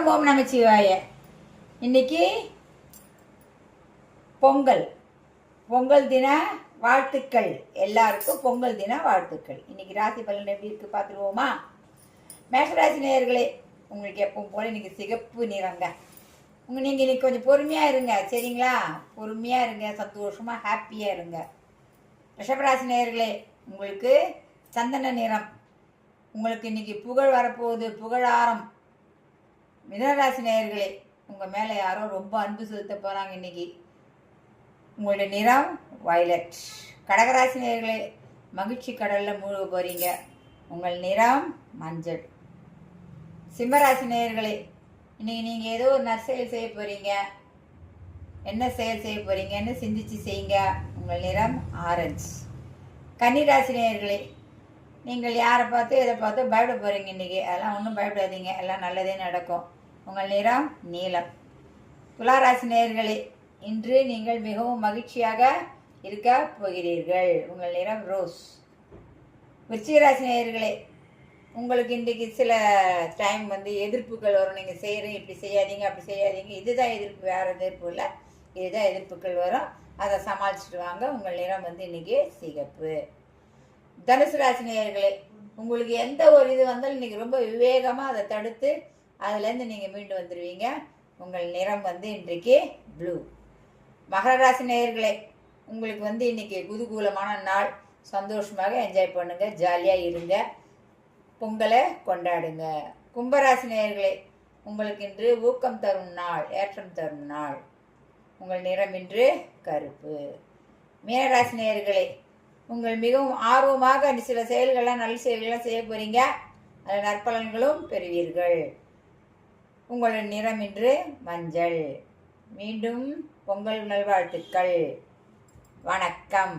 வணக்கம். ஓம் நமச்சிவாய. இன்னைக்கு பொங்கல் தின வாழ்த்துக்கள். எல்லாருக்கும் பொங்கல் தின வாழ்த்துக்கள். இன்னைக்கு ராசி பலன் எப்படி இருக்கு பார்த்துருவோமா? மேஷராசி நேயர்களே, உங்களுக்கு எப்பவும் போல இன்னைக்கு சிகப்பு நிறங்க. நீங்கள் இன்னைக்கு கொஞ்சம் பொறுமையாக இருங்க, சரிங்களா? பொறுமையாக இருங்க, சந்தோஷமாக ஹாப்பியாக இருங்க. ரிஷபராசி நேயர்களே, உங்களுக்கு சந்தன நிறம். உங்களுக்கு இன்னைக்கு புகழ் வரப்போகுது, புகழாரம். மிதனராசி நேயர்களே, உங்கள் மேலே யாரோ ரொம்ப அன்பு செலுத்த போகிறாங்க இன்னைக்கு. உங்களுடைய நிறம் வயலட். கடகராசி நேயர்களே, மகிழ்ச்சி கடலில் மூழ்க போகிறீங்க. உங்கள் நிறம் மஞ்சள். சிம்மராசி நேயர்களே, இன்னைக்கு நீங்கள் ஏதோ ஒரு நற்செயல் செய்ய போகிறீங்க. என்ன செயல் செய்ய போகிறீங்கன்னு சிந்திச்சு செய்யுங்க. உங்கள் நிறம் ஆரஞ்சு. கன்னிராசி நேயர்களே, நீங்கள் யாரை பார்த்து எதை பார்த்து பயப்பட போகிறீங்க இன்றைக்கி. அதெல்லாம் ஒன்றும் பயப்படாதீங்க, எல்லாம் நல்லதே நடக்கும். உங்கள் நிறம் நீலம். துளாராசி நேயர்களே, இன்று நீங்கள் மிகவும் மகிழ்ச்சியாக இருக்க போகிறீர்கள். உங்கள் நிறம் ரோஸ். விருச்சிகராசி நேயர்களே, உங்களுக்கு இன்றைக்கு சில டைம் எதிர்ப்புகள் வரும். நீங்கள் செய்கிறீங்க, இப்படி செய்யாதீங்க, அப்படி செய்யாதீங்க, இதுதான் எதிர்ப்பு, வேறு எதிர்ப்பு இல்லை, இதுதான் எதிர்ப்புகள் வரும். அதை சமாளிச்சுட்டு வாங்க. உங்கள் நிறம் இன்றைக்கி சிகப்பு. தனுசு ராசி நேயர்களே, உங்களுக்கு எந்த ஒரு இது வந்தாலும் இன்றைக்கி ரொம்ப விவேகமாக அதை தடுத்து அதுலேருந்து நீங்கள் மீண்டு வந்துடுவீங்க. உங்கள் நிறம் இன்றைக்கு ப்ளூ. மகர ராசி நேயர்களே, உங்களுக்கு இன்றைக்கி குதூகூலமான நாள். சந்தோஷமாக என்ஜாய் பண்ணுங்கள், ஜாலியாக இருங்க, பொங்கலை கொண்டாடுங்க. கும்பராசி நேயர்களே, உங்களுக்கு இன்று ஊக்கம் தரும் நாள், ஏற்றம் தரும் நாள். உங்கள் நிறம் இன்று கருப்பு. மீனராசி நேயர்களே, உங்கள் மிகவும் ஆர்வமாக சில செயல்கள்லாம் நல்ல செயல்கள்லாம் செய்ய போகிறீங்க. அதில் நற்பலன்களும் பெறுவீர்கள். உங்களுடைய நிறம் இன்று மஞ்சள். மீண்டும் பொங்கல் நல்வாழ்த்துக்கள். வணக்கம்.